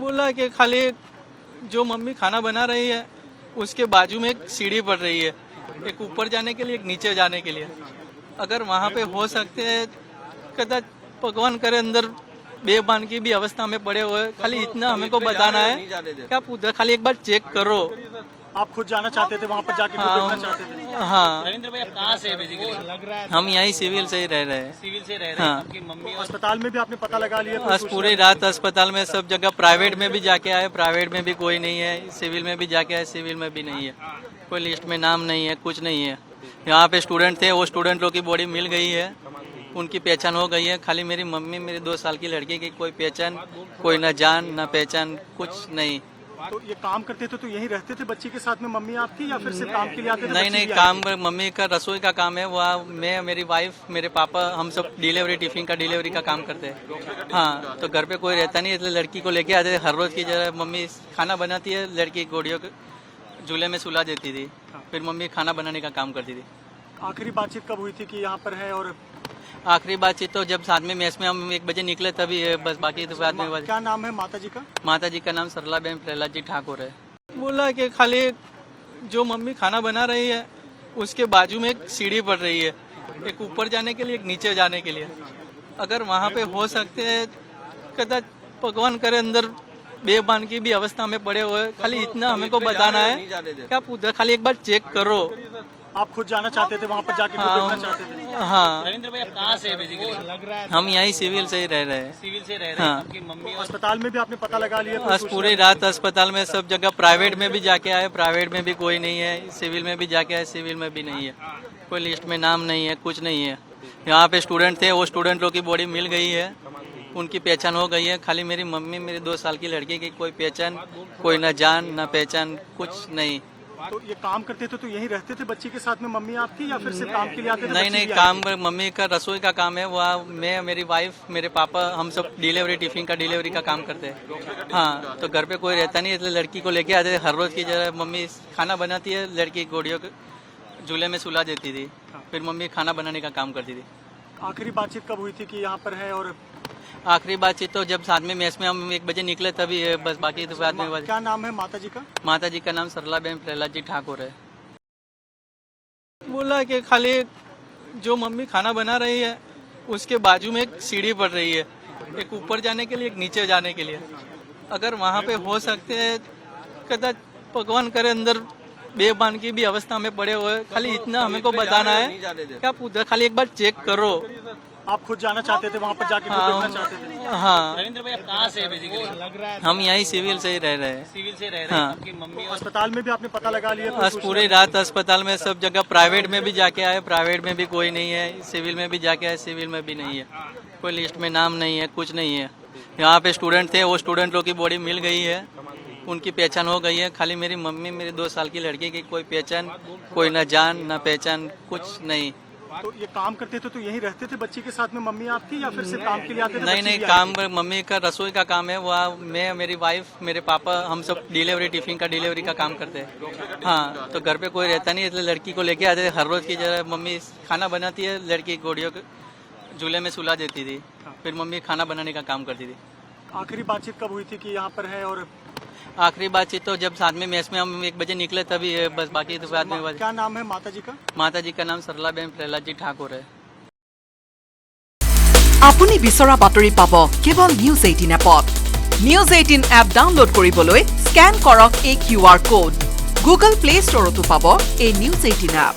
बोला कि खाली जो मम्मी खाना बना रही है उसके बाजू में एक सीढ़ी पड़ रही है, एक ऊपर जाने के लिए एक नीचे जाने के लिए। अगर वहाँ पे हो सकते हैं कदाच भगवान करे अंदर बेबान की भी अवस्था में पड़े हुए, खाली इतना हमें को बताना है क्या पूछा, खाली एक बार चेक करो। आप खुद जाना चाहते थे वहाँ पर जाके खुद देखना चाहते थे? हाँ, रविंद्र भाई आप कहाँ से बेसिकली? हम यहीं सिविल से ही रह रहे हैं। सिविल से रह रहे हैं। हाँ। आपकी मम्मी और अस्पताल में भी आपने पता लगा लिया? कोई आज सूचना? पूरी रात अस्पताल में सब जगह, प्राइवेट में भी जाके आए, प्राइवेट में भी कोई नहीं है, सिविल में भी जाके आए, सिविल में भी नहीं है, कोई लिस्ट में नाम नहीं है, कुछ नहीं है। यहाँ पे स्टूडेंट थे, वो स्टूडेंट लोग की बॉडी मिल गई है, उनकी पहचान हो गई है। खाली मेरी मम्मी, मेरी 2 साल की लड़की की कोई पहचान, कोई ना जान ना पहचान, कुछ नहीं। तो ये काम करते थे तो यहीं रहते थे बच्ची के साथ में मम्मी आपकी, या फिर सिर्फ काम के लिए आते थे? नहीं बच्ची नहीं, भी काम मम्मी का रसोई का काम है, वह मैं, मेरी वाइफ, मेरे पापा, हम सब डिलीवरी, टिफिन का डिलीवरी का काम करते हैं। हाँ, तो घर पे कोई रहता नहीं, इसलिए लड़की को लेके आते थे हर रोज की जगह। मम्मी खाना बनाती है, लड़की गोड़ियों के झूले में सुला देती थी, फिर मम्मी खाना बनाने का काम करती थी। आखिरी बातचीत कब हुई थी कि यहाँ पर है? और आखिरी बातचीत तो जब साथ में मैच में हम 1 बजे निकले तभी है, बस बाकी तो बाद में। क्या नाम है माता जी का? माता जी का नाम सरला बहन प्रहलाद जी ठाकुर है। बोला कि खाली जो मम्मी खाना बना रही है उसके बाजू में एक सीढ़ी पड़ रही है, एक ऊपर जाने के लिए एक नीचे जाने के लिए। अगर वहाँ पे हो सकते हैं कदाच भगवान करे अंदर बेबान की भी अवस्था में पड़े हुए, खाली इतना हमें को बताना है क्या पूछा, खाली एक बार चेक करो। आप खुद जाना चाहते थे वहाँ पर जाके खुद देखना चाहते थे? हाँ, रविंद्र भाई आप कहाँ से बेसिकली? हम यहीं सिविल से ही रह रहे हैं। सिविल से रह रहे हैं। हाँ। आपकी मम्मी और अस्पताल में भी आपने पता लगा लिया? कोई आज सूचना? पूरी रात अस्पताल में सब जगह, प्राइवेट में भी जाके आए, प्राइवेट में भी कोई नहीं है, सिविल में भी जाके आए, सिविल में भी नहीं है, कोई लिस्ट में नाम नहीं है, कुछ नहीं है। यहाँ पे स्टूडेंट थे, वो स्टूडेंट लोग की बॉडी मिल गई है, उनकी पहचान हो गई है। खाली मेरी मम्मी, मेरी 2 साल की लड़की की कोई पहचान, कोई ना जान ना पहचान, कुछ नहीं। तो ये काम करते थे तो यहीं रहते थे बच्ची के साथ में मम्मी आपकी, या फिर सिर्फ काम के लिए आते थे? नहीं बच्ची नहीं, भी काम मम्मी का रसोई का काम है, वह मैं, मेरी वाइफ, मेरे पापा, हम सब डिलीवरी, टिफिन का डिलीवरी का काम करते हैं। हाँ, तो घर पे कोई रहता नहीं, इसलिए लड़की को लेके आते थे हर रोज की जगह। मम्मी खाना बनाती है, लड़की गोड़ियों के झूले में सुला देती थी, फिर मम्मी खाना बनाने का काम करती थी। आखिरी बातचीत कब हुई थी कि यहाँ पर है? और आखिरी बातचीत तो जब साथ में मैच में हम 1 बजे निकले तभी है, बस बाकी तो बाद में। क्या नाम है माता जी का? माता जी का नाम सरला बहन प्रहलाद जी ठाकुर है। बोला कि खाली जो मम्मी खाना बना रही है उसके बाजू में एक सीढ़ी पड़ रही है, एक ऊपर जाने के लिए एक नीचे जाने के लिए। अगर वहाँ पे हो सकते हैं कदाच भगवान करे अंदर बेबान की भी अवस्था में पड़े हुए, खाली इतना हमें को बताना है क्या पूछा, खाली एक बार चेक करो। आप खुद जाना चाहते थे वहाँ पर जाके खुद देखना चाहते थे? हाँ, रविंद्र भाई आप कहाँ से बेसिकली? हम यहीं सिविल से ही रह रहे हैं। सिविल से रह रहे हैं। हाँ। आपकी मम्मी और अस्पताल में भी आपने पता लगा लिया? कोई आज सूचना? पूरी रात अस्पताल में सब जगह, प्राइवेट में भी जाके आए, प्राइवेट में भी कोई नहीं है, सिविल में भी जाके आए, सिविल में भी नहीं है, कोई लिस्ट में नाम नहीं है, कुछ नहीं है। यहाँ पे स्टूडेंट थे, वो स्टूडेंट लोग की बॉडी मिल गई है, उनकी पहचान हो गई है। खाली मेरी मम्मी, मेरी 2 साल की लड़की की कोई पहचान, कोई ना जान ना पहचान, कुछ नहीं। तो ये काम करते थे तो यहीं रहते थे बच्ची के साथ में मम्मी आपकी, या फिर सिर्फ काम के लिए आते थे? नहीं बच्ची नहीं, भी काम मम्मी का रसोई का काम है, वह मैं, मेरी वाइफ, मेरे पापा, हम सब डिलीवरी, टिफिन का डिलीवरी का काम करते हैं। हाँ, तो घर पे कोई रहता नहीं, इसलिए लड़की को लेके आते थे हर रोज की जगह। मम्मी खाना बनाती है, लड़की गोड़ियों के झूले में सुला देती थी, फिर मम्मी खाना बनाने का काम करती थी। आखिरी बातचीत कब हुई थी कि यहाँ पर है? और आखिरी बातचीत तो जब साथ में मैच में हम 1 बजे निकले तभी है, बस बाकी तो बाद में। क्या नाम है माता जी का? माता जी का नाम सरला बहन प्रहलाद जी ठाकुर है। আপুনি বিচৰা বাতৰি পাব কেৱল নিউজ 18 এপত। নিউজ 18 এপ ডাউনলোড কৰিবলৈ স্ক্যান কৰক এই QR কোড। গুগল প্লে ষ্টৰতো পাব এই নিউজ 18 এপ।